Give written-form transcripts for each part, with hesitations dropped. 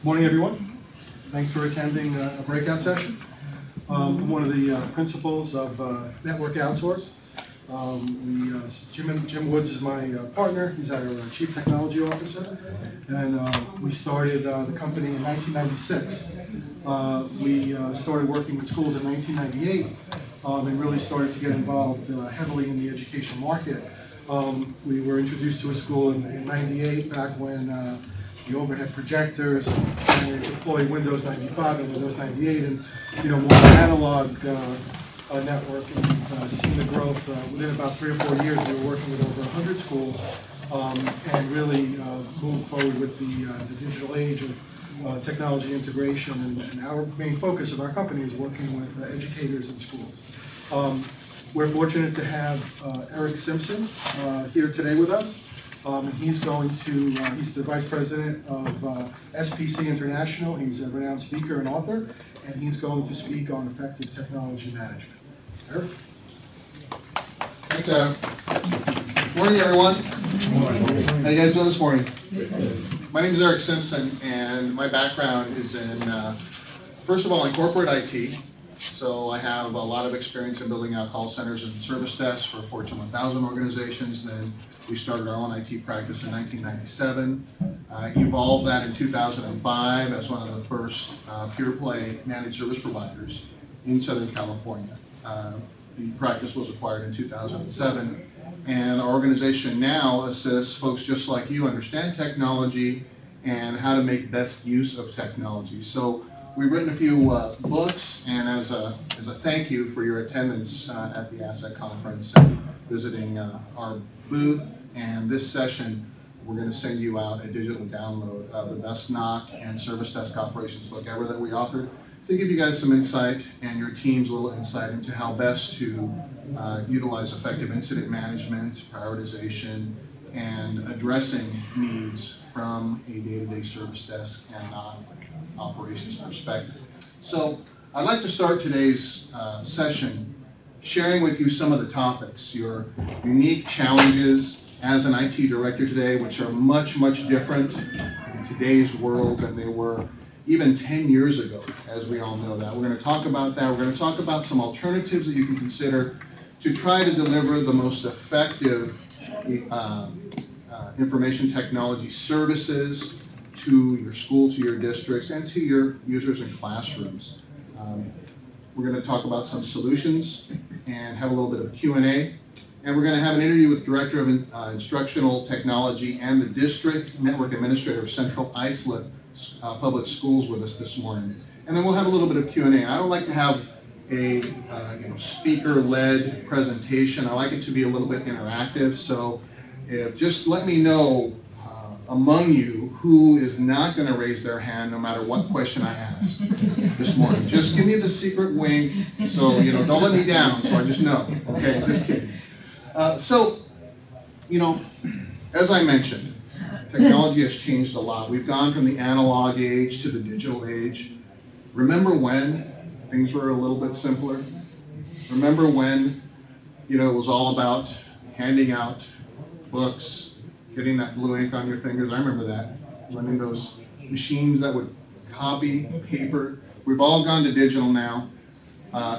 Morning, everyone. Thanks for attending a breakout session. I'm one of the principals of Network Outsource. Jim Woods is my partner. He's our Chief Technology Officer. And we started the company in 1996. We started working with schools in 1998 and really started to get involved heavily in the education market. We were introduced to a school in 98, back when the overhead projectors, and they deployed Windows 95 and Windows 98, and more analog network. And we've seen the growth. Within about 3 or 4 years, we were working with over 100 schools, and really moved forward with the digital age of technology integration. And our main focus of our company is working with educators in schools. We're fortunate to have Erick Simpson here today with us. He's the Vice President of SPC International. He's a renowned speaker and author, and he's going to speak on effective technology management. Erick? Thanks, Adam. Morning, everyone. How you guys doing this morning? My name is Erick Simpson, and my background is in, first of all, in corporate IT. So I have a lot of experience in building out call centers and service desks for Fortune 1000 organizations. Then we started our own IT practice in 1997. Evolved that in 2005 as one of the first pure play managed service providers in Southern California. The practice was acquired in 2007. And our organization now assists folks just like you understand technology and how to make best use of technology. So we've written a few books, and as a thank you for your attendance at the Asset Conference and visiting our booth and this session, we're going to send you out a digital download of the Best NOC and Service Desk Operations book ever that we authored to give you guys some insight and your teams a little insight into how best to utilize effective incident management, prioritization, and addressing needs from a day-to-day service desk and operations perspective. So I'd like to start today's session sharing with you some of the topics, your unique challenges as an IT director today, which are much, much different in today's world than they were even 10 years ago, as we all know that. We're going to talk about that. We're going to talk about some alternatives that you can consider to try to deliver the most effective information technology services to your school, to your districts, and to your users in classrooms. We're going to talk about some solutions and have a little bit of Q&A. And we're going to have an interview with Director of Instructional Technology and the District Network Administrator of Central Islip Public Schools with us this morning. And then we'll have a little bit of Q&A. And I don't like to have a speaker-led presentation. I like it to be a little bit interactive. So just let me know among you who is not going to raise their hand no matter what question I ask this morning. Just give me the secret wink, so don't let me down, so I just know. Okay, just kidding. As I mentioned, technology has changed a lot. We've gone from the analog age to the digital age. Remember when things were a little bit simpler? Remember when it was all about handing out books, getting that blue ink on your fingers? I remember that. Running those machines that would copy paper. We've all gone to digital now.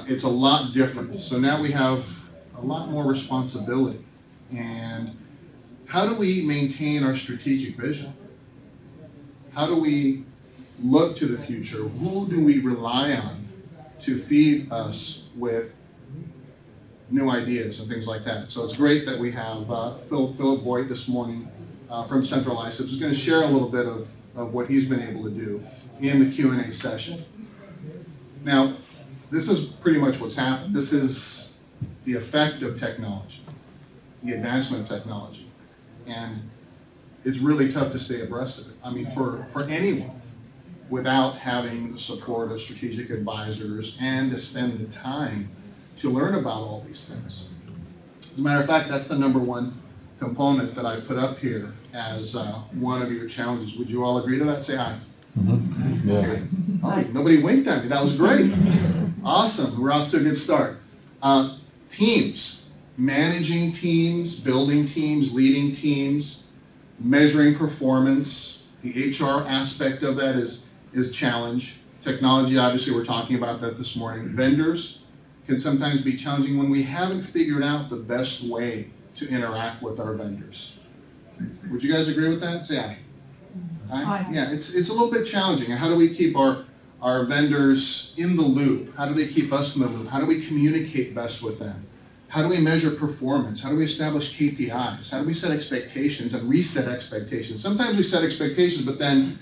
It's a lot different. So now we have a lot more responsibility. And how do we maintain our strategic vision? How do we look to the future? Who do we rely on to feed us with new ideas and things like that? So it's great that we have Philip Voigt this morning from Central Islip, who's going to share a little bit of what he's been able to do in the Q&A session. Now, this is pretty much what's happened. This is the effect of technology, the advancement of technology. And it's really tough to stay abreast of it. I mean, for anyone, without having the support of strategic advisors and to spend the time to learn about all these things. As a matter of fact, that's the number one component that I put up here as one of your challenges. Would you all agree to that? Say hi. Mm-hmm. Yeah. Okay. All right. Nobody winked at me. That was great. Awesome. We're off to a good start. Teams. Managing teams, building teams, leading teams, measuring performance. The HR aspect of that is is a challenge. Technology, obviously, we're talking about that this morning. Vendors can sometimes be challenging when we haven't figured out the best way to interact with our vendors. Would you guys agree with that? Say aye. Aye? Yeah, it's a little bit challenging. How do we keep our vendors in the loop? How do they keep us in the loop? How do we communicate best with them? How do we measure performance? How do we establish KPIs? How do we set expectations and reset expectations? Sometimes we set expectations, but then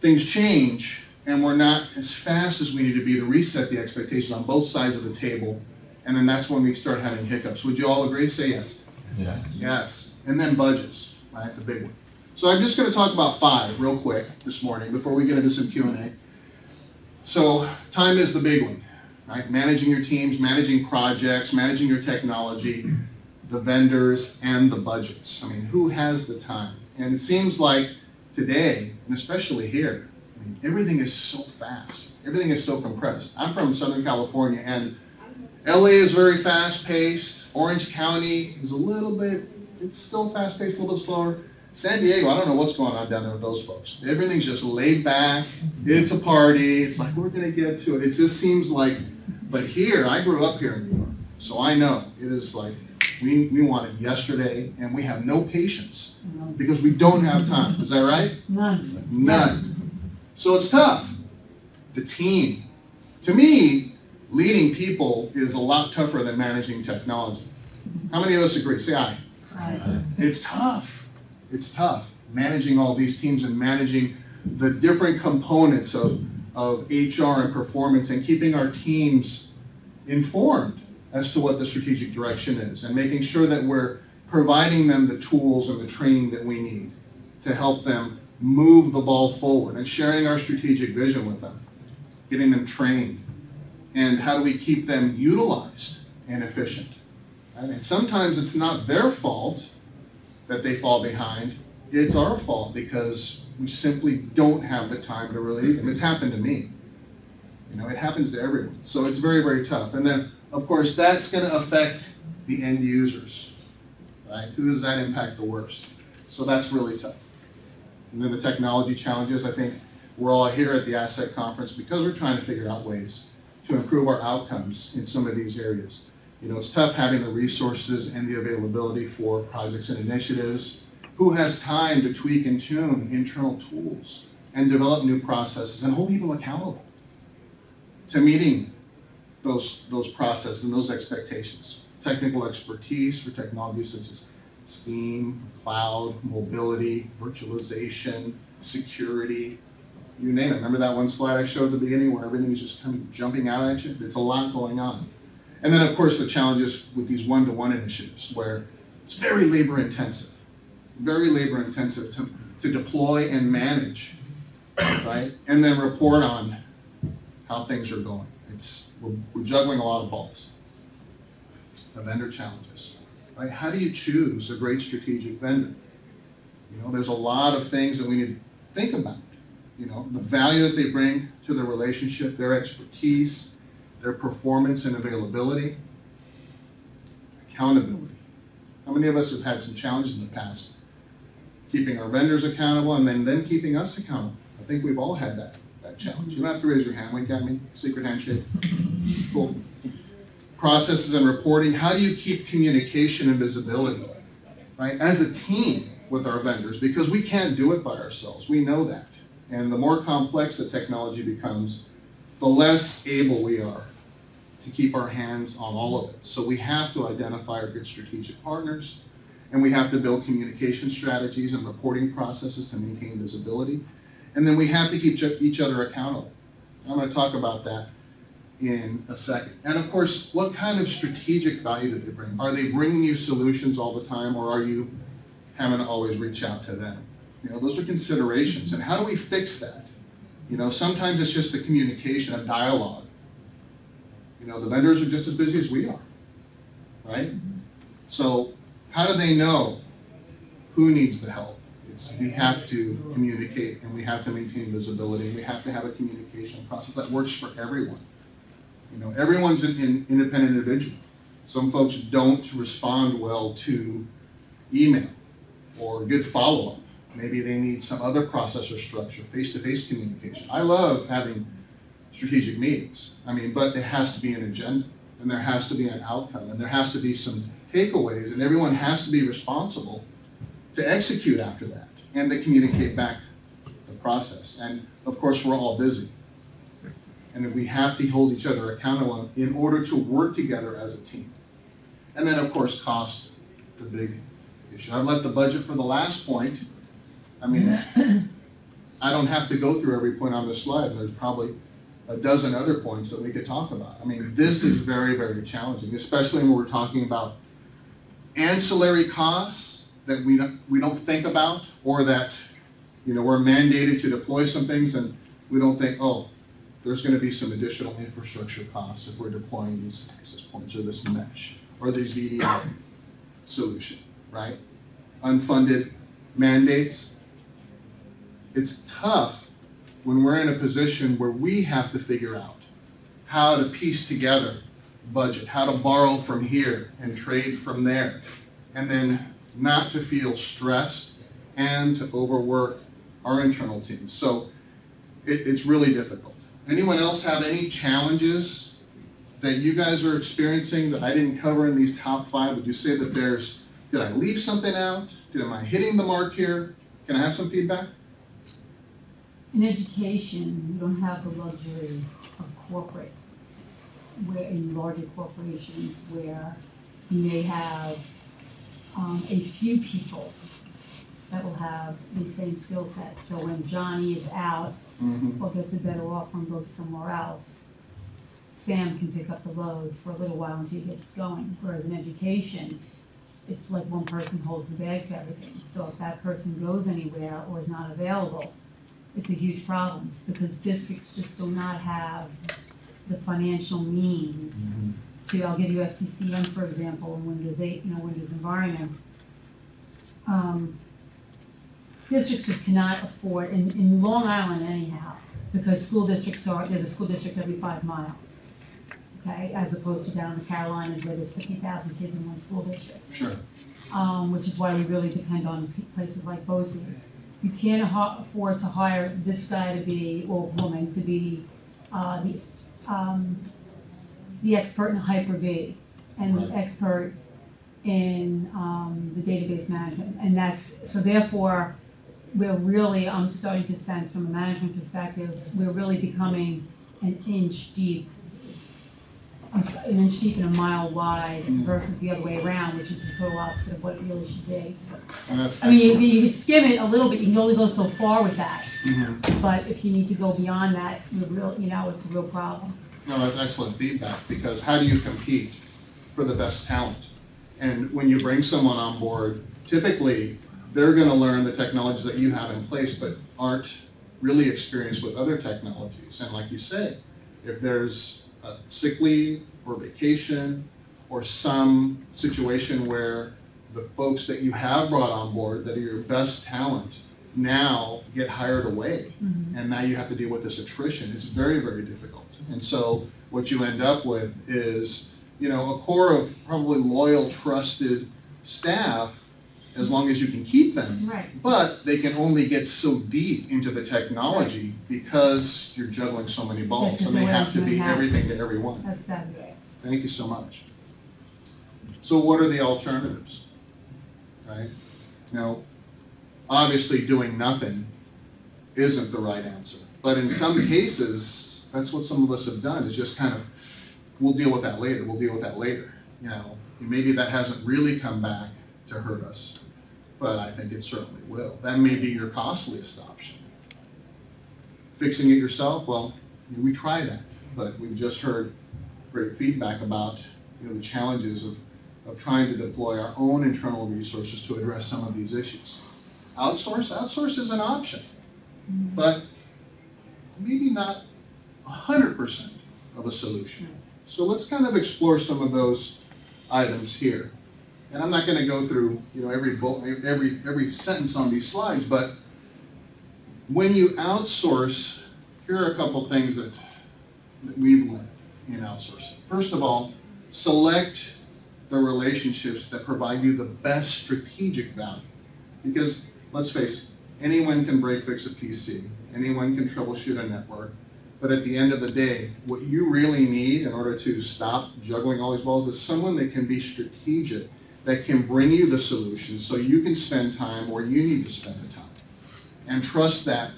things change and we're not as fast as we need to be to reset the expectations on both sides of the table. And then that's when we start having hiccups. Would you all agree? Say yes. Yeah. Yes. And then budgets, right? The big one. So I'm just going to talk about 5 real quick this morning before we get into some Q&A. So time is the big one. Right? Managing your teams, managing projects, managing your technology, the vendors, and the budgets. I mean, who has the time? And it seems like today, and especially here, I mean, everything is so fast. Everything is so compressed. I'm from Southern California, and LA is very fast-paced. Orange County is a little bit, it's still fast-paced, a little bit slower. San Diego, I don't know what's going on down there with those folks. Everything's just laid back. It's a party. It's like, we're going to get to it. It just seems like, but here, I grew up here in New York, so I know it is like, we want it yesterday, and we have no patience because we don't have time. Is that right? None. None. So it's tough. The team. To me, leading people is a lot tougher than managing technology. How many of us agree? Say aye. Aye. It's tough. It's tough managing all these teams and managing the different components of HR and performance and keeping our teams informed as to what the strategic direction is and making sure that we're providing them the tools and the training that we need to help them move the ball forward and sharing our strategic vision with them, getting them trained, and how do we keep them utilized and efficient. And sometimes it's not their fault that they fall behind, it's our fault because we simply don't have the time to relieve them. It's happened to me. You know, it happens to everyone. So it's very, very tough. And then, of course, that's going to affect the end users, right? Who does that impact the worst? So that's really tough. And then the technology challenges, I think we're all here at the Asset Conference because we're trying to figure out ways to improve our outcomes in some of these areas. You know, it's tough having the resources and the availability for projects and initiatives. Who has time to tweak and tune internal tools and develop new processes and hold people accountable to meeting those processes and those expectations? Technical expertise for technologies such as STEAM, cloud, mobility, virtualization, security, you name it. Remember that one slide I showed at the beginning where everything is just kind of jumping out at you? There's a lot going on. And then, of course, the challenges with these one-to-one initiatives where it's very labor-intensive to deploy and manage, right? And then report on how things are going. We're juggling a lot of balls. The vendor challenges, right? How do you choose a great strategic vendor? You know, there's a lot of things that we need to think about. You know, the value that they bring to the relationship, their expertise, their performance and availability, accountability. How many of us have had some challenges in the past? Keeping our vendors accountable and then keeping us accountable. I think we've all had that challenge. You don't have to raise your hand. Wink at me. Secret handshake. Cool. Processes and reporting. How do you keep communication and visibility, right? As a team with our vendors, because we can't do it by ourselves. We know that. And the more complex the technology becomes, the less able we are to keep our hands on all of it. So we have to identify our good strategic partners, and we have to build communication strategies and reporting processes to maintain visibility. And then we have to keep each other accountable. I'm going to talk about that in a second. And of course, what kind of strategic value do they bring? Are they bringing you solutions all the time, or are you having to always reach out to them? You know, those are considerations. And how do we fix that? You know, sometimes it's just the communication, a dialogue. You know, the vendors are just as busy as we are, right? So how do they know who needs the help? We have to communicate and we have to maintain visibility. We have to have a communication process that works for everyone. You know, everyone's an independent individual. Some folks don't respond well to email or good follow-up. Maybe they need some other process or structure, face-to-face communication. I love having strategic meetings. I mean, but there has to be an agenda, and there has to be an outcome, and there has to be some takeaways, and everyone has to be responsible to execute after that and to communicate back the process. And of course, we're all busy. And we have to hold each other accountable in order to work together as a team. And then, of course, cost, the big issue. I've let the budget for the last point. I mean, I don't have to go through every point on this slide. There's probably a dozen other points that we could talk about. I mean, this is very, very challenging, especially when we're talking about ancillary costs that we don't think about, or that, you know, we're mandated to deploy some things and we don't think, oh, there's going to be some additional infrastructure costs if we're deploying these access points or this mesh or this VDI solution, right? Unfunded mandates. It's tough when we're in a position where we have to figure out how to piece together budget, how to borrow from here and trade from there, and then not to feel stressed and to overwork our internal teams. So it's really difficult. Anyone else have any challenges that you guys are experiencing that I didn't cover in these top 5? Would you say that did I leave something out? Am I hitting the mark here? Can I have some feedback? In education, you don't have the luxury of corporate, where in larger corporations where you may have a few people that will have the same skill set. So when Johnny is out, or gets a better offer and goes somewhere else, Sam can pick up the load for a little while until he gets going. Whereas in education, it's like one person holds the bag for everything. So if that person goes anywhere or is not available, it's a huge problem, because districts just do not have the financial means to, I'll give you SCCM, for example, in Windows 8, Windows environment. Districts just cannot afford, in Long Island anyhow, because there's a school district every 5 miles, okay, as opposed to down in the Carolinas where there's 50,000 kids in one school district. Sure. Which is why we really depend on places like BOCES. You can't afford to hire this guy to be, or woman, to be the expert in Hyper-V and the expert in the database management. And that's, so therefore, we're really, I'm starting to sense from a management perspective, we're really becoming an inch deep and a mile wide versus the other way around, which is the total opposite of what it really should be. And that's I mean, you can skim it a little bit, you can only go so far with that. But if you need to go beyond that, it's a real problem. No, that's excellent feedback, because how do you compete for the best talent? And when you bring someone on board, typically they're going to learn the technologies that you have in place, but aren't really experienced with other technologies. And like you say, if there's a sick leave or vacation or some situation where the folks that you have brought on board that are your best talent now get hired away, and now you have to deal with this attrition, it's very, very difficult. And so what you end up with is, a core of probably loyal, trusted staff, as long as you can keep them. Right. But they can only get so deep into the technology because you're juggling so many balls, Yes, and they have to be everything to everyone. That's exactly right. Thank you so much. So what are the alternatives, right? Now, obviously doing nothing isn't the right answer, but in some cases, that's what some of us have done, is just kind of, we'll deal with that later, maybe that hasn't really come back to hurt us, but I think it certainly will. That may be your costliest option. Fixing it yourself, well, we try that, but we've just heard great feedback about the challenges of trying to deploy our own internal resources to address some of these issues. Outsource is an option, but maybe not 100% of a solution. So let's kind of explore some of those items here. And I'm not going to go through every sentence on these slides, but when you outsource, here are a couple things that we've learned in outsourcing. First of all, select the relationships that provide you the best strategic value. Because let's face it, anyone can break fix a PC, anyone can troubleshoot a network, but at the end of the day, what you really need in order to stop juggling all these balls is someone that can be strategic, that can bring you the solutions so you can spend time where you need to spend the time. And trust that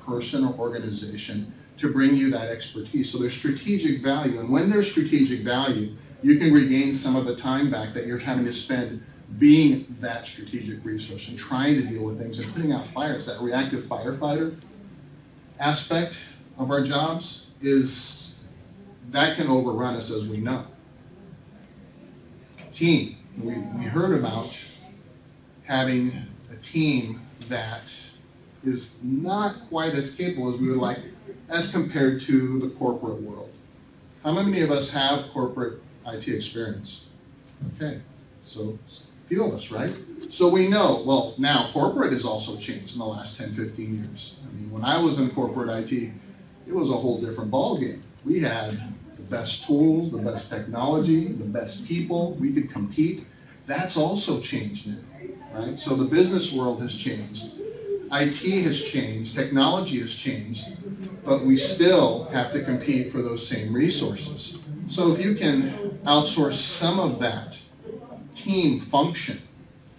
person or organization to bring you that expertise. So there's strategic value, and when there's strategic value, you can regain some of the time back that you're having to spend being that strategic resource and trying to deal with things and putting out fires. That reactive firefighter aspect of our jobs that can overrun us, as we know. Team. We heard about having a team that is not quite as capable as we would like as compared to the corporate world. How many of us have corporate IT experience? Okay, so a few of us, right? So we know, well, now corporate has also changed in the last 10, 15 years. I mean, when I was in corporate IT, it was a whole different ballgame. We had the best tools, the best technology, the best people. We could compete. That's also changed now, right? So the business world has changed. IT has changed, technology has changed, but we still have to compete for those same resources. So if you can outsource some of that team function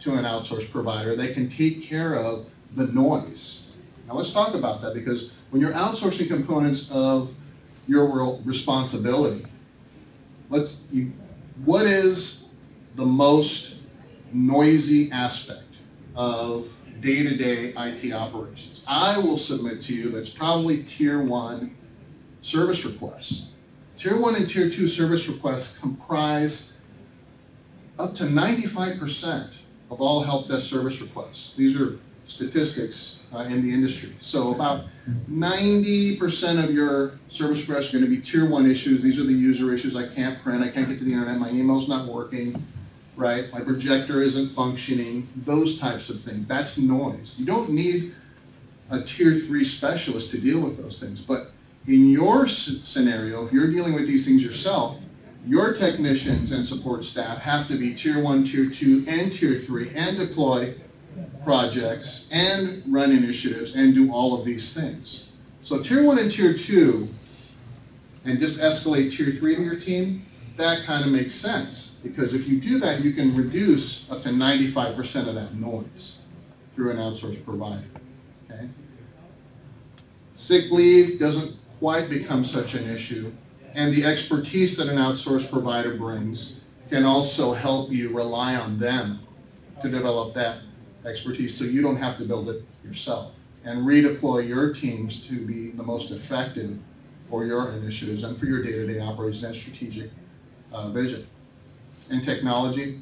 to an outsourced provider, they can take care of the noise. Now let's talk about that, because when you're outsourcing components of your responsibility, what is the most noisy aspect of day-to-day IT operations? I will submit to you that's probably Tier 1 service requests. Tier 1 and Tier 2 service requests comprise up to 95% of all help desk service requests. These are statistics in the industry. So about 90% of your service requests are going to be Tier 1 issues. These are the user issues. I can't print, I can't get to the internet, my email's not working, right? My projector isn't functioning, those types of things. That's noise. You don't need a Tier 3 specialist to deal with those things. But in your scenario, if you're dealing with these things yourself, your technicians and support staff have to be Tier 1, Tier 2, and Tier 3, and deploy projects, and run initiatives, and do all of these things. So Tier 1 and Tier 2, and just escalate Tier 3 to your team, that kind of makes sense, because if you do that, you can reduce up to 95% of that noise through an outsourced provider, okay? Sick leave doesn't quite become such an issue, and the expertise that an outsourced provider brings can also help you rely on them to develop that expertise so you don't have to build it yourself, and redeploy your teams to be the most effective for your initiatives and for your day-to-day operations and strategic vision. And technology,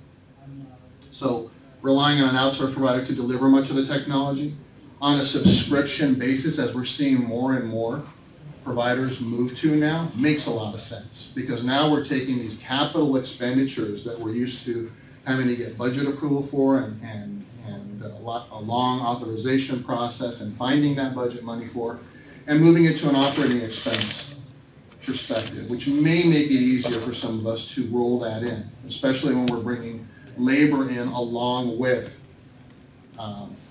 so relying on an outsourced provider to deliver much of the technology on a subscription basis, as we're seeing more and more providers move to now, makes a lot of sense, because now we're taking these capital expenditures that we're used to having to get budget approval for and a long authorization process and finding that budget money for, and moving it to an operating expense perspective, which may make it easier for some of us to roll that in, especially when we're bringing labor in along with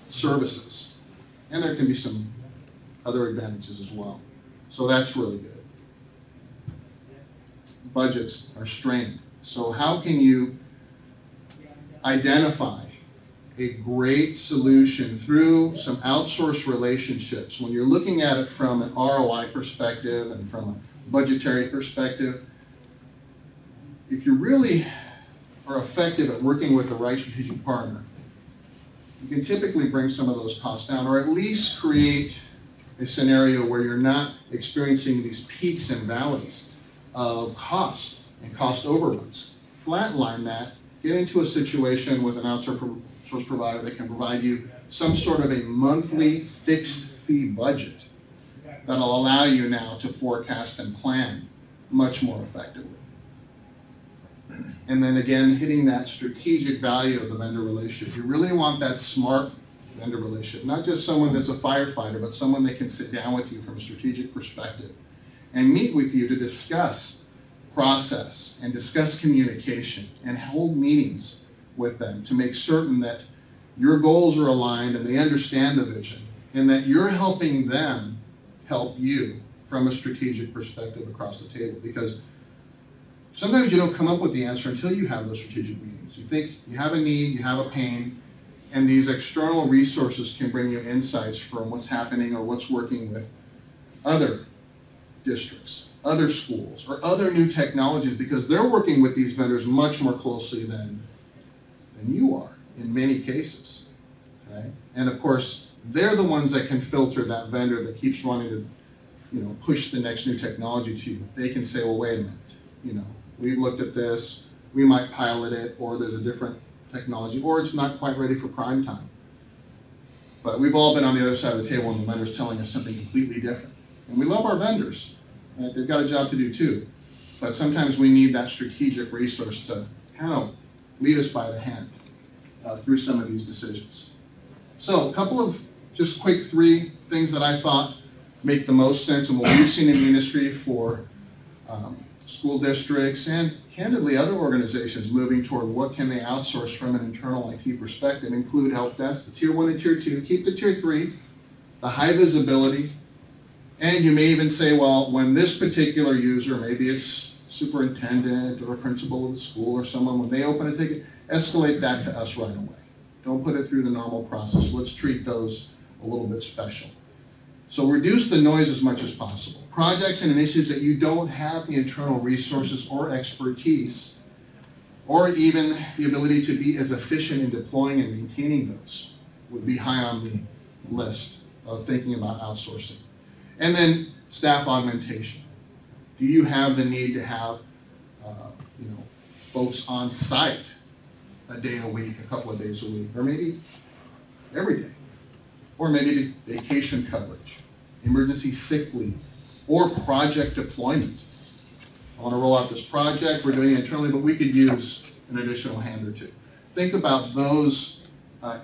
services. And there can be some other advantages as well. So that's really good. Budgets are strained. So how can you identify a great solution through some outsourced relationships when you're looking at it from an ROI perspective and from a budgetary perspective? If you really are effective at working with the right strategic partner, you can typically bring some of those costs down, or at least create a scenario where you're not experiencing these peaks and valleys of cost and cost overruns. Flatline that, get into a situation with an outsourced provider that can provide you some sort of a monthly fixed fee budget that'll allow you now to forecast and plan much more effectively. And then again, hitting that strategic value of the vendor relationship. You really want that smart vendor relationship, not just someone that's a firefighter, but someone that can sit down with you from a strategic perspective and meet with you to discuss process and discuss communication and hold meetings with them to make certain that your goals are aligned and they understand the vision, and that you're helping them help you from a strategic perspective across the table. Because sometimes you don't come up with the answer until you have those strategic meetings. You think you have a need, you have a pain, and these external resources can bring you insights from what's happening or what's working with other districts, other schools, or other new technologies, because they're working with these vendors much more closely than you are in many cases. Okay? And of course, they're the ones that can filter that vendor that keeps wanting to, push the next new technology to you. They can say, well, wait a minute, we've looked at this, we might pilot it, or there's a different technology, or it's not quite ready for prime time. But we've all been on the other side of the table and the vendor's telling us something completely different. And we love our vendors. Right? They've got a job to do too. But sometimes we need that strategic resource to kind of lead us by the hand through some of these decisions. So a couple of just quick 3 things that I thought make the most sense and what we've seen in the industry for school districts and candidly other organizations moving toward what can they outsource from an internal IT perspective include help desk, the tier 1 and tier 2, keep the tier 3, the high visibility, and you may even say, well, when this particular user, maybe it's superintendent or a principal of the school or someone, when they open a ticket, escalate that to us right away. Don't put it through the normal process. Let's treat those a little bit special. So reduce the noise as much as possible. Projects and initiatives that you don't have the internal resources or expertise, or even the ability to be as efficient in deploying and maintaining those, would be high on the list of thinking about outsourcing. And then staff augmentation. Do you have the need to have folks on site a day a week, a couple of days a week, or maybe every day? Or maybe vacation coverage, emergency sick leave, or project deployment. I want to roll out this project, we're doing it internally, but we could use an additional hand or 2. Think about those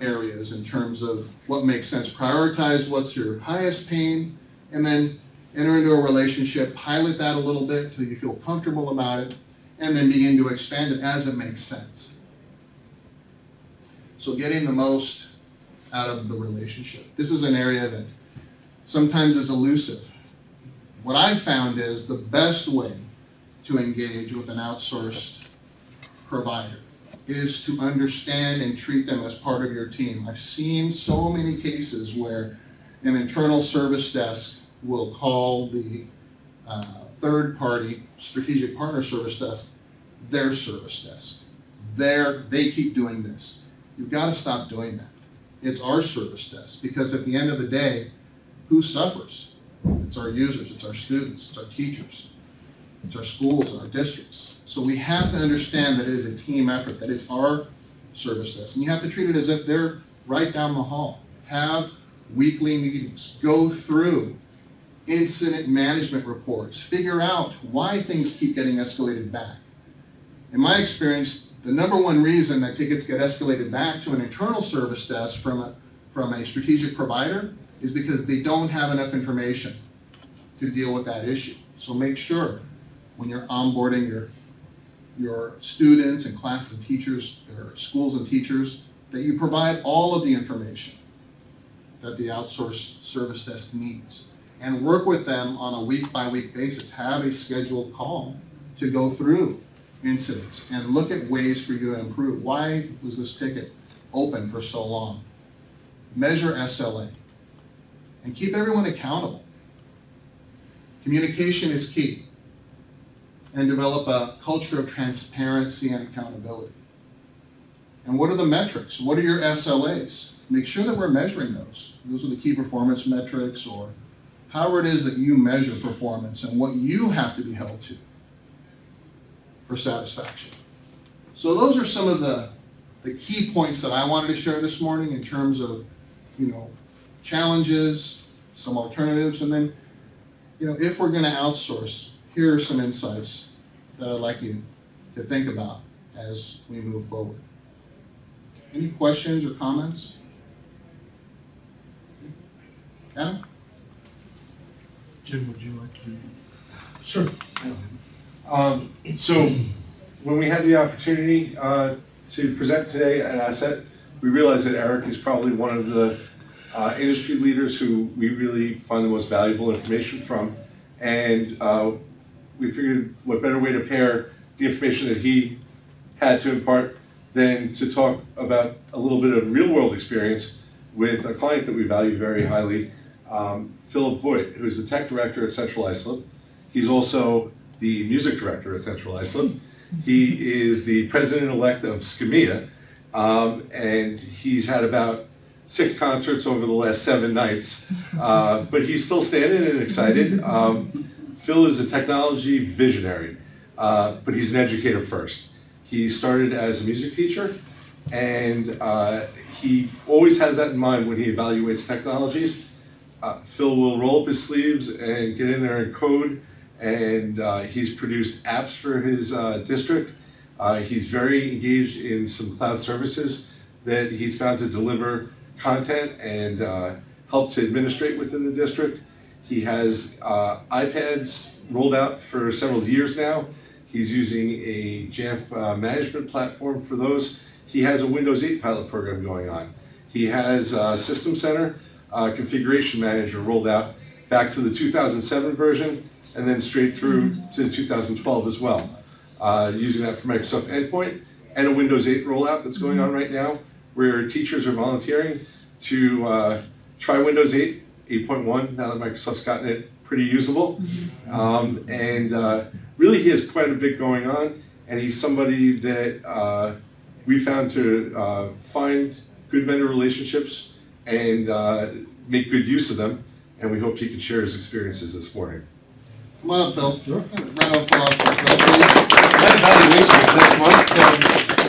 areas in terms of what makes sense. Prioritize what's your highest pain, and then enter into a relationship, pilot that a little bit until you feel comfortable about it, and then begin to expand it as it makes sense. So getting the most out of the relationship. This is an area that sometimes is elusive. What I've found is the best way to engage with an outsourced provider is to understand and treat them as part of your team. I've seen so many cases where an internal service desk will call the third-party strategic partner service desk their service desk. They keep doing this. You've got to stop doing that. It's our service desk, because at the end of the day, who suffers? It's our users, it's our students, it's our teachers, it's our schools and our districts. So we have to understand that it is a team effort, that it's our service desk. And you have to treat it as if they're right down the hall. Have weekly meetings, go through incident management reports, figure out why things keep getting escalated back. In my experience, the number 1 reason that tickets get escalated back to an internal service desk from a strategic provider is because they don't have enough information to deal with that issue. So make sure when you're onboarding your students and class and teachers, or schools and teachers, that you provide all of the information that the outsourced service desk needs. And work with them on a week-by-week basis. Have a scheduled call to go through incidents and look at ways for you to improve. Why was this ticket open for so long? Measure SLA and keep everyone accountable. Communication is key, and develop a culture of transparency and accountability. And what are the metrics? What are your SLAs? Make sure that we're measuring those. Those are the key performance metrics, or however it is that you measure performance and what you have to be held to for satisfaction. So those are some of the key points that I wanted to share this morning in terms of, challenges, some alternatives, and then, if we're going to outsource, here are some insights that I'd like you to think about as we move forward. Any questions or comments? Adam? Jim, would you like to? Sure. So when we had the opportunity to present today at Asset, we realize that Erick is probably one of the industry leaders who we really find the most valuable information from, and we figured what better way to pair the information that he had to impart than to talk about a little bit of real-world experience with a client that we value very highly, Philip Voigt, who's the tech director at Central Islip. He's also the music director at Central Islip. He is the president-elect of SCMEA, and he's had about 6 concerts over the last 7 nights, but he's still standing and excited. Phil is a technology visionary, but he's an educator first. He started as a music teacher, and he always has that in mind when he evaluates technologies. Phil will roll up his sleeves and get in there and code, and he's produced apps for his district. He's very engaged in some cloud services that he's found to deliver content and help to administrate within the district. He has iPads rolled out for several years now. He's using a Jamf management platform for those. He has a Windows 8 pilot program going on. He has System Center Configuration Manager rolled out back to the 2007 version and then straight through to 2012 as well. Using that for Microsoft Endpoint, and a Windows 8 rollout that's going on right now where teachers are volunteering to try Windows 8, 8.1, now that Microsoft's gotten it pretty usable. Really he has quite a bit going on, and he's somebody that we found to find good vendor relationships and make good use of them, and we hope he can share his experiences this morning. Come on up, Phil. Sure. Round of applause for Phil, please.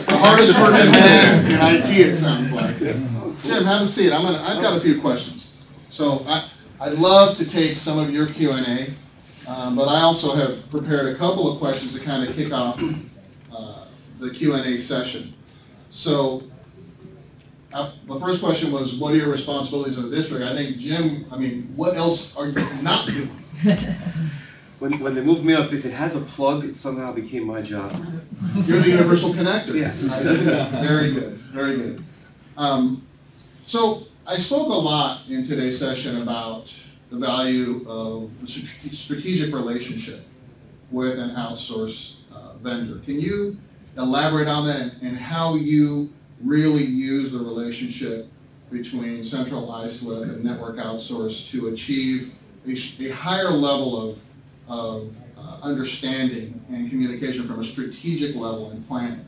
The hardest working man in IT, it sounds like. Jim, have a seat. I've got a few questions. So I'd love to take some of your Q&A, but I also have prepared a couple of questions to kind of kick off the Q&A session. So the first question was, what are your responsibilities in the district? I think, Jim, what else are you not doing? When they moved me up, if it has a plug, it somehow became my job. You're the universal connector. Yes. Very good, very good. So I spoke a lot in today's session about the value of the strategic relationship with an outsourced vendor. Can you elaborate on that and how you really use the relationship between Central Islip and Network Outsource to achieve a higher level of understanding and communication from a strategic level and planning?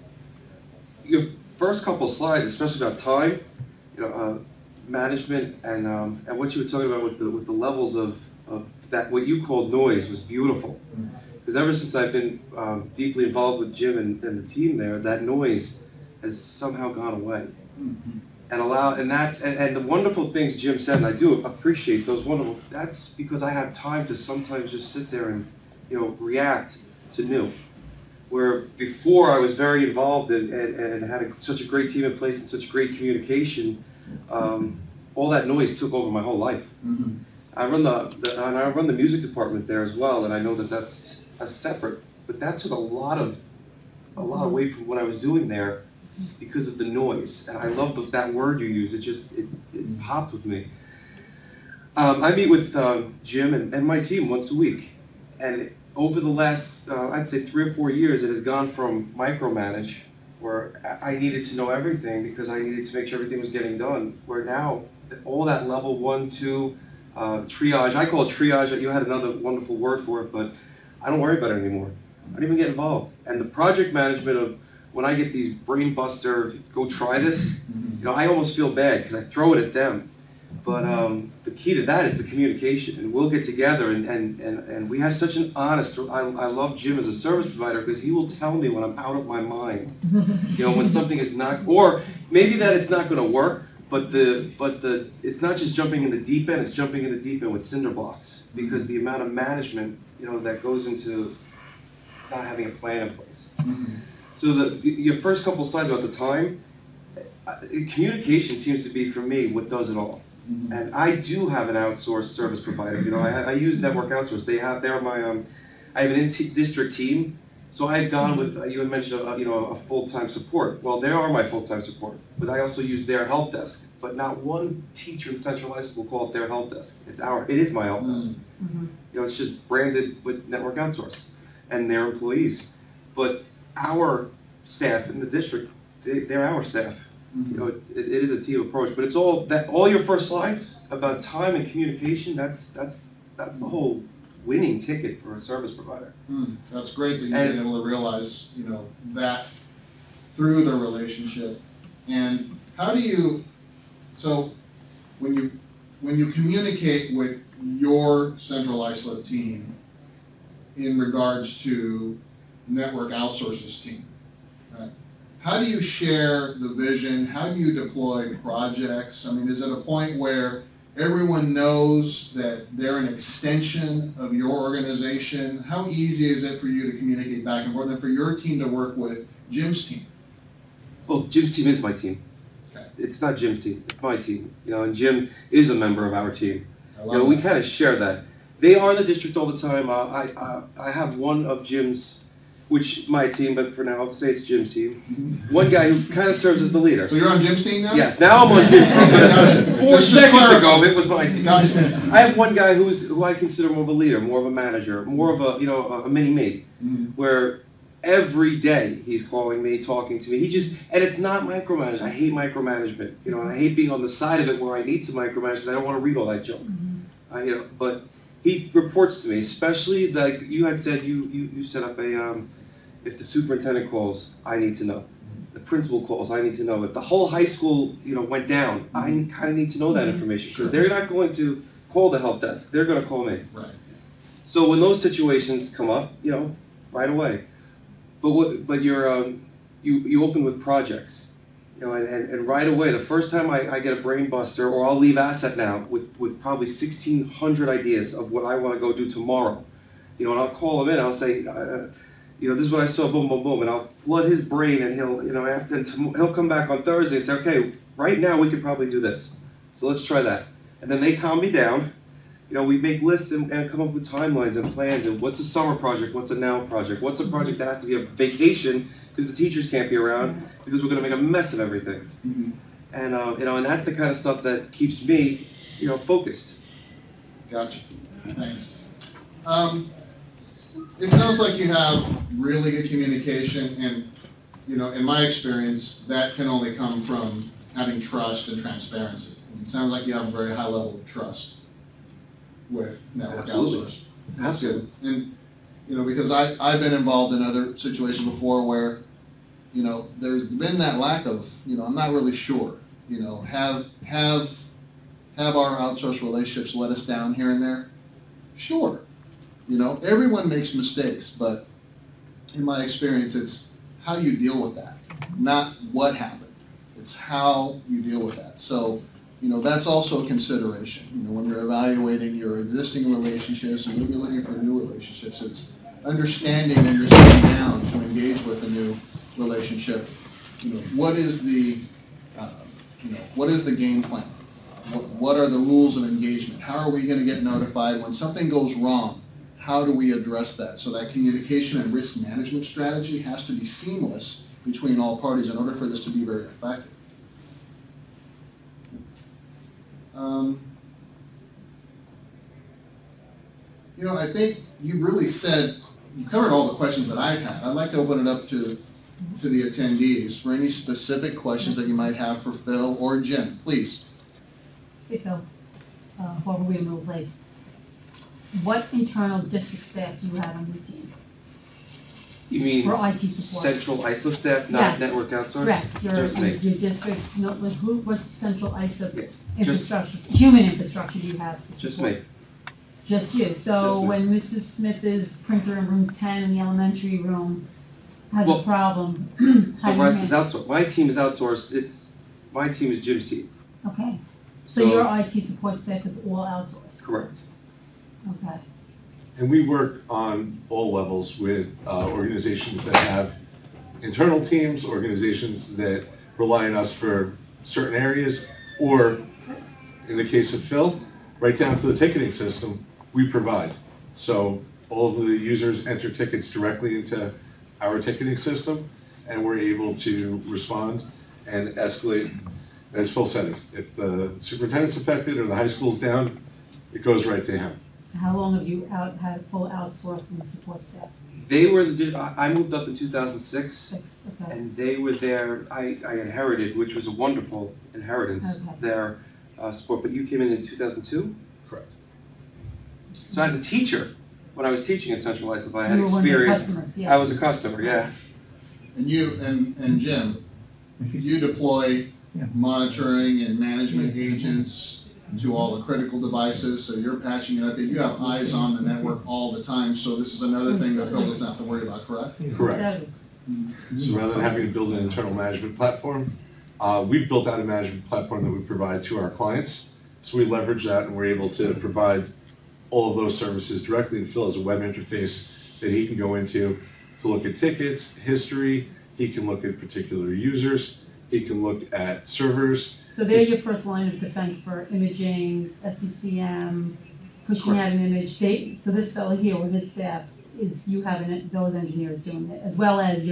Your first couple slides, especially about time, management, and what you were talking about with the levels of that, what you called noise, was beautiful. Because ever since I've been deeply involved with Jim and the team there, that noise has somehow gone away. And the wonderful things Jim said, and I do appreciate those wonderful, that's because I have time to sometimes just sit there and react to new. Where before I was very involved and had such a great team in place and such great communication, all that noise took over my whole life. I run the music department there as well, and I know that that's a separate, but that took a lot away from what I was doing there because of the noise. And I love that word you use. It popped with me. I meet with Jim and my team once a week, and over the last, I'd say 3 or 4 years, it has gone from micromanage, where I needed to know everything because I needed to make sure everything was getting done, where now all that level 1, 2 triage, I call it triage, you had another wonderful word for it, but I don't worry about it anymore. I don't even get involved. And the project management of when I get these brain buster, go try this, I almost feel bad because I throw it at them. But the key to that is the communication, and we'll get together and we have such an honest, I love Jim as a service provider because he will tell me when I'm out of my mind, when something is not, or maybe that it's not going to work, but it's not just jumping in the deep end, it's jumping in the deep end with cinder blocks, because the amount of management, that goes into not having a plan in place. So your first couple slides about the time, communication seems to be, for me, what does it all. And I do have an outsourced service provider. I use Network Outsource. I have an in-district team So I had gone with, you had mentioned, a full-time support. Well, they are my full-time support, but I also use their help desk. But not one teacher in Central High School will call it their help desk. It is my help desk. It's just branded with Network Outsource and their employees. But our staff in the district, they're our staff. It is a team approach, but it's all your first slides about time and communication. That's the whole winning ticket for a service provider. That's great that you've been able to realize, that through the relationship. And how do you, so when you communicate with your Central Islip team in regards to Network Outsources team, right? How do you share the vision? How do you deploy projects? I mean, is it a point where everyone knows that they're an extension of your organization? How easy is it for you to communicate back and forth and for your team to work with Jim's team? Well, Jim's team is my team. Okay. It's not Jim's team, it's my team. And Jim is a member of our team. We kind of share that. They are in the district all the time. I have one of Jim's, which my team, but for now I'll say it's Jim's team. One guy who kind of serves as the leader. So you're on Jim's team now? Yes, now I'm on Jim's team. Gotcha. 4 seconds ago, it was my team. Gotcha. I have one guy who I consider more of a leader, more of a manager, more of a mini-me, where every day he's calling me, talking to me. And it's not micromanagement. I hate micromanagement. I hate being on the side of it where I need to micromanage because I don't want to read all that junk. But he reports to me, especially like you had said. You set up a if the superintendent calls, I need to know. The principal calls, I need to know. If the whole high school went down, I kind of need to know that information because they're not going to call the help desk. They're going to call me. Right. So when those situations come up, right away. But you open with projects, and right away, the first time I get a brain buster, or I'll leave Asset now with probably 1,600 ideas of what I want to go do tomorrow, and I'll call him in, I'll say, this is what I saw, boom, boom, boom, and I'll flood his brain, and he'll come back on Thursday and say, okay, right now we could probably do this, so let's try that, and then they calm me down. We make lists and come up with timelines and plans and what's a summer project, what's a now project, what's a project that has to be a vacation because the teachers can't be around because we're going to make a mess of everything. And and that's the kind of stuff that keeps me, focused. Gotcha. Thanks. It sounds like you have really good communication, and in my experience, that can only come from having trust and transparency. It sounds like you have a very high level of trust with Network Outsource. That's good. And because I've been involved in other situations before where there's been that lack of I'm not really sure. Have our outsourced relationships let us down here and there? Sure. Everyone makes mistakes, but in my experience, it's how you deal with that, not what happened. It's how you deal with that. So that's also a consideration. When you're evaluating your existing relationships and maybe looking for new relationships, it's understanding when you're sitting down to engage with a new relationship. What is the game plan? What are the rules of engagement? How are we going to get notified when something goes wrong? How do we address that? So that communication and risk management strategy has to be seamless between all parties in order for this to be very effective. I think you really you covered all the questions that I've had. I'd like to open it up to the attendees for any specific questions that you might have for Phil or Jim, please. Hey Phil, whoever we will replace. What internal district staff do you have on your team? You mean for IT support? Central ISO staff, not Network Outsource? Correct. Just me. Your district, what central ISO infrastructure, human infrastructure do you have? Just me. Just you. So Just me. when Mrs. Smith's printer in room 10 in the elementary room has a problem, how The do you rest manage? is outsourced. My team is outsourced. My team is Jim's team. Okay. So your IT support staff is all outsourced? Correct. Okay. And we work on all levels with organizations that have internal teams, organizations that rely on us for certain areas, or in the case of Phil, right down to the ticketing system we provide. So all of the users enter tickets directly into our ticketing system, and we're able to respond and escalate. As Phil said, if the superintendent's affected or the high school's down, it goes right to him. How long have you had full outsourcing support staff? They were, I moved up in 2006, 6, okay. and they were there, I inherited, which was a wonderful inheritance, Okay. their support, but you came in 2002? Correct. So as a teacher, when I was teaching at Central Life, I had You were one of their experience. customers, yeah. I was a customer, yeah. And you, and Jim, you deploy monitoring and management agents to all the critical devices, so you're patching it up, and you have eyes on the network all the time, so this is another thing that Phil doesn't have to worry about, correct? Correct. So rather than having to build an internal management platform, we've built out a management platform that we provide to our clients. So we leverage that, and we're able to provide all of those services directly. And Phil has a web interface that he can go into to look at tickets, history. He can look at particular users. He can look at servers. So they're your first line of defense for imaging, SCCM, pushing out an image. So this fellow here with his staff is you have those engineers doing it, as well as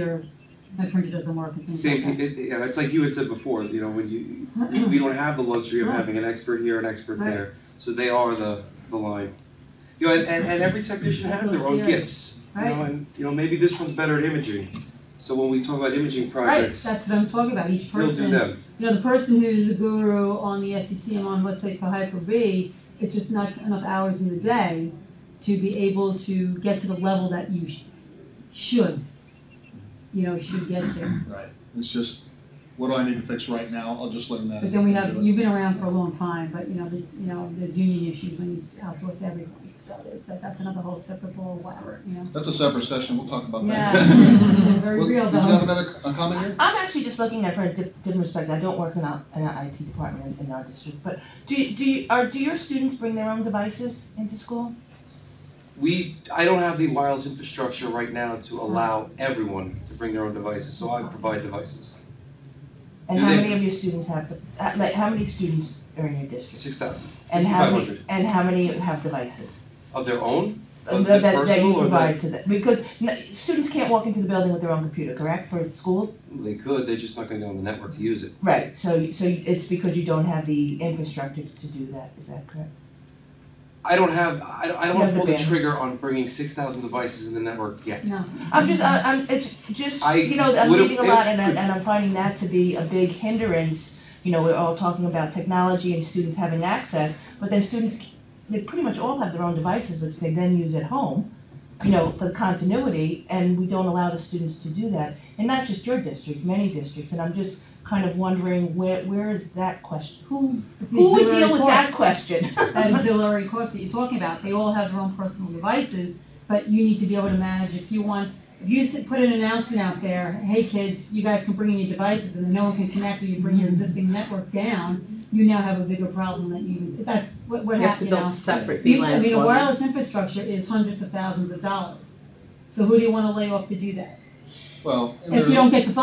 my printer doesn't work and things like that. Yeah, it's like you had said before, you know, when we don't have the luxury of having an expert here, an expert there, so they are the line. You know, and every technician has their own gifts, you know, and maybe this one's better at imaging. So when we talk about imaging projects, Right, that's what I'm talking about. Each he'll person, do them. you know, the person who's a guru on the SCCM on, let's say, for Hyper-V, it's just not enough hours in the day to be able to get to the level that you should get to. Right, it's just, what do I need to fix right now? I'll just let them know. But then you've been around for a long time, but there's union issues when you outsource everything. So that's another whole separate ball of wax, you know. That's a separate session, we'll talk about Yeah, that. very Well, real did you have though. another comment here? I'm actually just looking at it from a different perspective. I don't work in an IT department in our district, but do your students bring their own devices into school? I don't have the wireless infrastructure right now to allow everyone to bring their own devices, so I provide devices. And Do how they- many of your students have, how many students are in your district? 6,000, And how many, 6,500. and how many have devices? Of their own? That Of the that you personal or provide to them? Because students can't walk into the building with their own computer, correct, for school? They could, they're just not gonna go on the network to use it. Right, so it's because you don't have the infrastructure to do that, is that correct? I don't You wanna have the pull the bandwidth. trigger on bringing 6,000 devices in the network yet. No. It's just, I I'm would've- reading a lot and I'm finding that to be a big hindrance. You know, we're all talking about technology and students having access, but then they pretty much all have their own devices, which they then use at home, for the continuity, and we don't allow the students to do that. And not just your district, many districts, and I'm just kind of wondering where is that question? Who would deal with that question? That auxiliary course that you're talking about, they all have their own personal devices, but you need to be able to manage if you put an announcement out there, hey kids, you guys can bring in your devices and then no one can connect or you bring your existing network down, you now have a bigger problem that's what You have to happened now. build separate A VLAN for them. wireless infrastructure is hundreds of thousands of dollars. So who do you want to lay off to do that? Well, and If you there- don't get the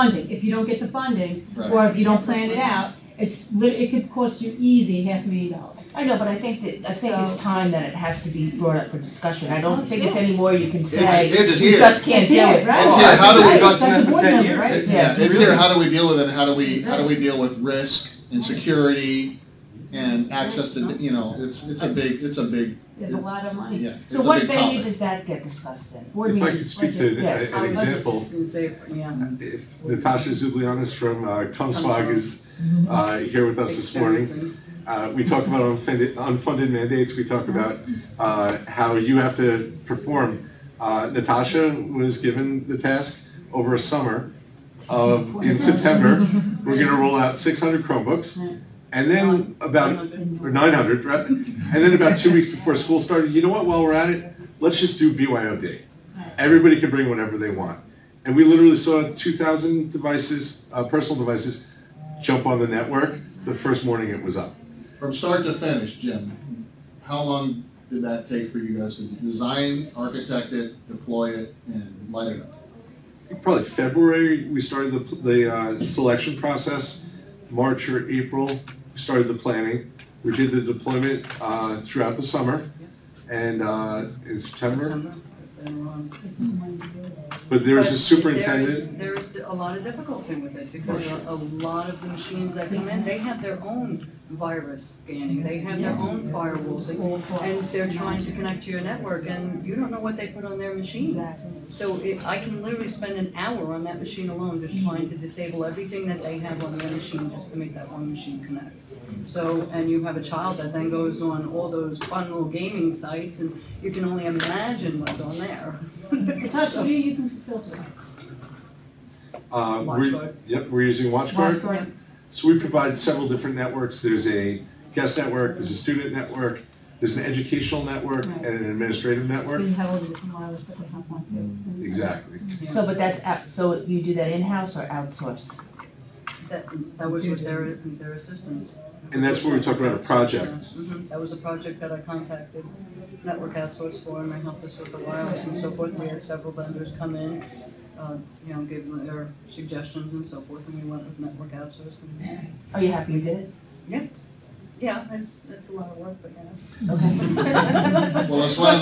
funding, Right. or if you don't plan it out, it could cost you easy $500,000. I know, but I think it's time that it has to be brought up for discussion. I don't think it's Sure. any more you can say. It's You here. just can't do it. Right? It's here. How do we- I've been discussing That's that a for board 10 member, years. right? It's- Yeah, it's it's really- here, how do we deal with it, how do we deal with risk and security and access to, it's a big, There's a lot of money. yeah, it's So a what big venue topic. does that get discussed in? Board If I meeting, could speak budget. to Yes. an example, I was just gonna say, yeah. if Natasha Zublianis from Comswag is here with us this morning. We talk about unfunded mandates, we talk about how you have to perform. Natasha was given the task over a summer in September, we're gonna roll out 600 Chromebooks, and then or 900, right? And then about 2 weeks before school started, you know what, while we're at it, let's just do BYOD. Everybody can bring whatever they want. And we literally saw 2,000 devices, personal devices, jump on the network the first morning it was up. From start to finish, Jim, how long did that take for you guys to design, architect it, deploy it, and light it up? Probably February, we started the selection process. March or April, we started the planning. We did the deployment throughout the summer. And in September, But there's a But superintendent. There is a lot of difficulty with it, because a lot of the machines that come in, they have their own virus scanning, they have their own firewalls, and they're trying to connect to your network, and you don't know what they put on their machine. Exactly. So I can literally spend an hour on that machine alone, just trying to disable everything that they have on their machine, just to make that one machine connect. So, and you have a child that then goes on all those fun little gaming sites, and you can only imagine what's on there. What are you using for filter? WatchGuard. Yep, we're using WatchGuard. WatchGuard. So we provide several different networks. There's a guest network, there's a student network, there's an educational network, Right. and an administrative So network. you have all the different wireless that they have on too. Exactly. So, but that's, so you do that in-house or outsource? That was with their assistants. And that's where we talk about a project. Mhm. That was a project that I contacted Network Outsource for, and they helped us with the wireless and so forth. We had several vendors come in, give them their suggestions and so forth, and we went with Network Outsource. And, Are you happy you did it? yeah, it's a lot of work, but yes. Okay. Well, it's one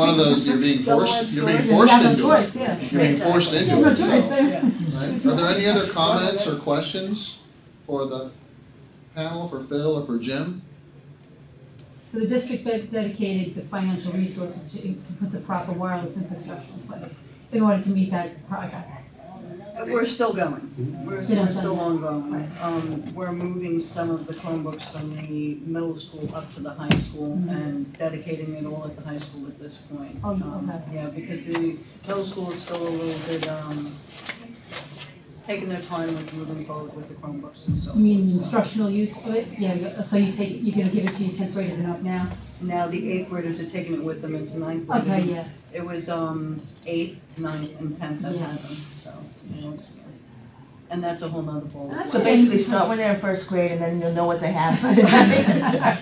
of those, you're being forced You into have it. no choice, yeah. You're being forced You have into no it, so. choice, yeah. Right. Are there any other comments or questions for the panel, for Phil or for Jim? So the district dedicated the financial resources to put the proper wireless infrastructure in place in order to meet that project. We're still going. We're Still still going. ongoing. We're moving some of the Chromebooks from the middle school up to the high school and dedicating it all at the high school at this point. Oh, okay. Yeah, because the middle school is still a little bit, taking their time with moving forward with the Chromebooks and so forth. You mean so. instructional use of it? Yeah, so you take, you're gonna give it to your 10th graders and up now? Now the 8th graders are taking it with them into 9th grade. Okay, yeah. It was 8th, 9th, and 10th that had them, so, and that's a whole nother ball. So basically start when they're in first grade and then you'll know what they have. They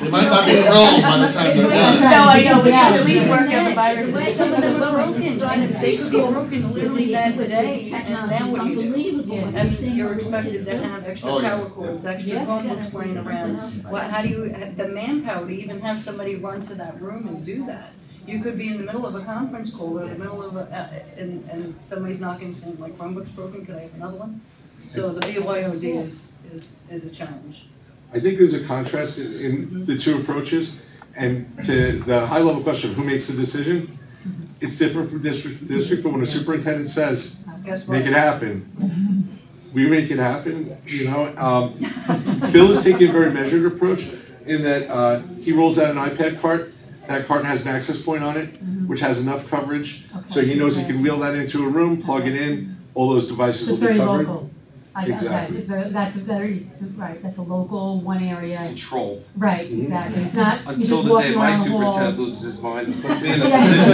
might not be grown by the time they're done. No, I know, but you can at least work out the viruses. Some of them were broken, and they could be broken literally that day, and now what do you do? And you're expected to have extra Oh, yeah. power cords, extra Chromebooks laying around. Well, how do you, the manpower to even have somebody run to that room and do that? You could be in the middle of a conference call or in the middle of and somebody's knocking saying, my Chromebook's broken, could I have another one? So the BYOD is a challenge. I think there's a contrast in the two approaches, and to the high level question of who makes the decision, it's different from district to district, but when a superintendent says, Guess what? make it happen, we make it happen, Phil is taking a very measured approach in that he rolls out an iPad cart. That cart has an access point on it, which has enough coverage, so he knows he can wheel that into a room, plug it in, all those devices So will it's be very covered. local. I got that. Exactly. Right, that's a local, one area. Control. Right, exactly. It's not, you Until just the walk day my around the superintendent halls. loses his mind and puts me in the Yeah. position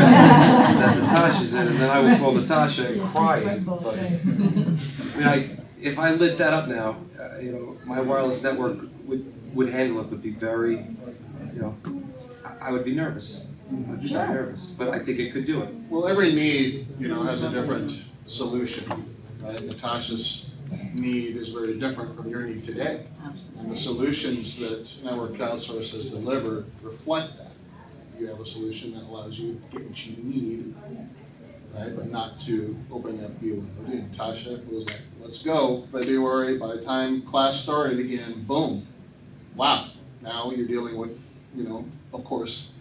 that Natasha's in, and then I will call Natasha Yeah, and she's cry. sweating But, bullets, I right. mean, if I lit that up now, my wireless network would handle it, would be very, I would be nervous. I'd be very nervous, but I think it could do it. Well, every need, has a different solution, right? Natasha's need is very different from your need today. And the solutions that Network Outsource has delivered reflect that. You have a solution that allows you to get what you need, right? But not to open up BYOD. Natasha was like, let's go, February, by the time class started again, boom. Wow, now you're dealing with, of course,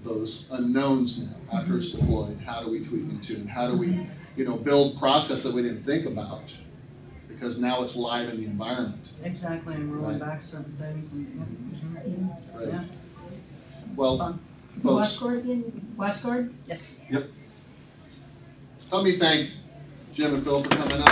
those unknowns now after it's deployed. How do we tweak and tune? How do we, build process that we didn't think about? Because now it's live in the environment. Exactly, and rolling back certain things and, Right. yeah. Well, Fun. folks, WatchGuard again? WatchGuard? Yes. help me thank Jim and Phil for coming up.